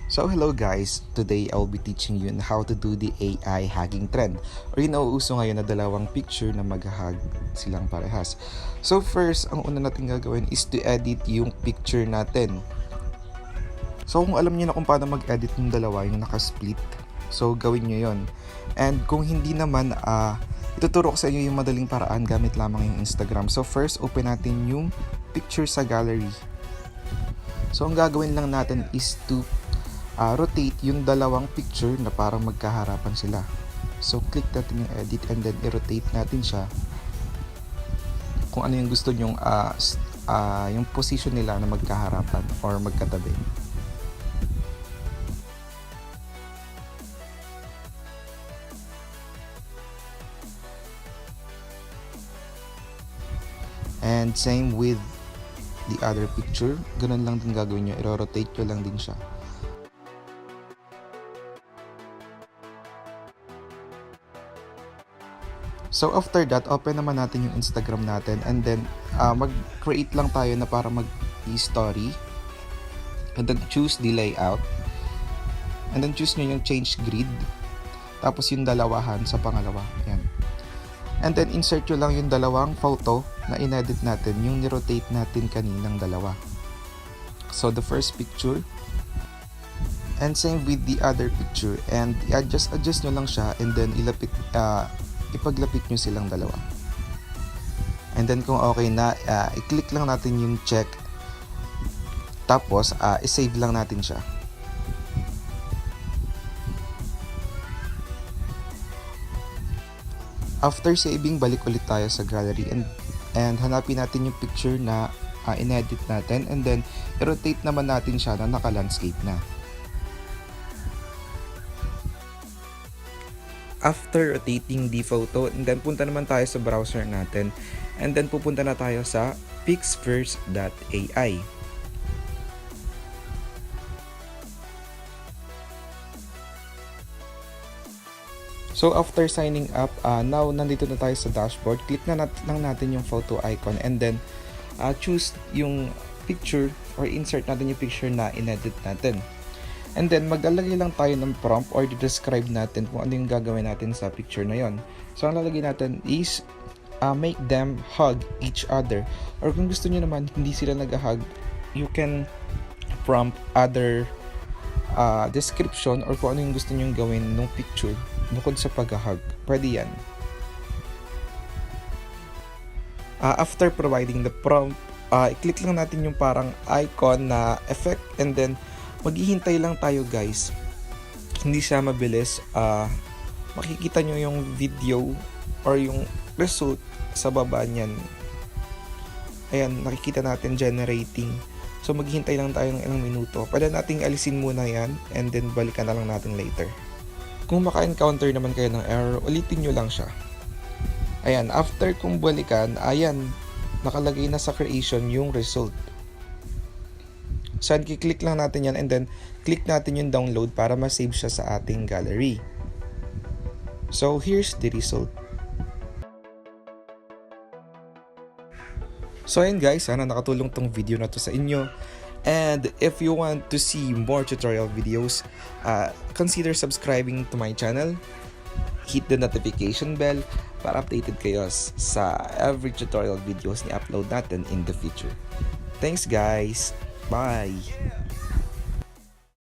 So hello guys, today I'll be teaching you on how to do the AI hugging trend or yung nauuso ngayon na dalawang picture na mag-hug silang parehas. So first, ang una natin gagawin is to edit yung picture natin. So kung alam niyo na kung paano mag-edit ng dalawa, yung naka-split, so gawin niyo yon. And kung hindi naman, ituturo ko sa inyo yung madaling paraan gamit lamang yung Instagram. So first, open natin yung picture sa gallery. So ang gagawin lang natin is to rotate yung dalawang picture na parang magkaharapan sila. So click natin yung edit and then i-rotate natin siya kung ano yung gusto nyong yung position nila na magkaharapan or magkatabi. And same with the other picture, ganun lang din gagawin nyo, i-rotate nyo lang din siya. So after that, open naman natin yung Instagram natin and then mag-create lang tayo na para mag-story and then choose the layout and then choose nyo yung change grid tapos yung dalawahan sa pangalawa. Yan. And then insert nyo lang yung dalawang photo na inedit natin, yung ni-rotate natin kaninang dalawa. So the first picture and same with the other picture and adjust nyo lang siya and then ipaglapit nyo silang dalawa. And then kung okay na, i-click lang natin yung check. Tapos, i-save lang natin siya. After saving, balik ulit tayo sa gallery and hanapin natin yung picture na inedit natin and then i-rotate naman natin siya na naka-landscape na. After rotating the photo, and then punta naman tayo sa browser natin and then pupunta na tayo sa pixverse.ai. So after signing up, now nandito na tayo sa dashboard. Click na lang natin yung photo icon and then choose yung picture or insert natin yung picture na inedit natin. And then maglalagay lang tayo ng prompt or describe natin kung ano yung gagawin natin sa picture na yon. So ang lalagay natin is make them hug each other. Or kung gusto niyo naman hindi sila nag-hug, you can prompt other description or kung ano yung gusto niyo gawin ng picture bukod sa pag-hug. Pwede yan. After providing the prompt, i-click lang natin yung parang icon na effect and then maghihintay lang tayo guys. Hindi siya mabilis. Makikita nyo yung video or yung result sa baba niyan. Ayan, nakikita natin generating. So maghihintay lang tayo ng ilang minuto. Pwede nating alisin muna yan and then balikan na lang natin later. Kung maka-encounter naman kayo ng error, ulitin nyo lang siya. Ayan, after kung balikan, ayan, nakalagay na sa creation yung result. So, i-click lang natin yan and then click natin yung download para ma-save siya sa ating gallery. So, here's the result. So, ayun guys, sana nakatulong tong video na to sa inyo. And if you want to see more tutorial videos, consider subscribing to my channel. Hit the notification bell para updated kayo sa every tutorial videos ni upload natin in the future. Thanks guys! Bye!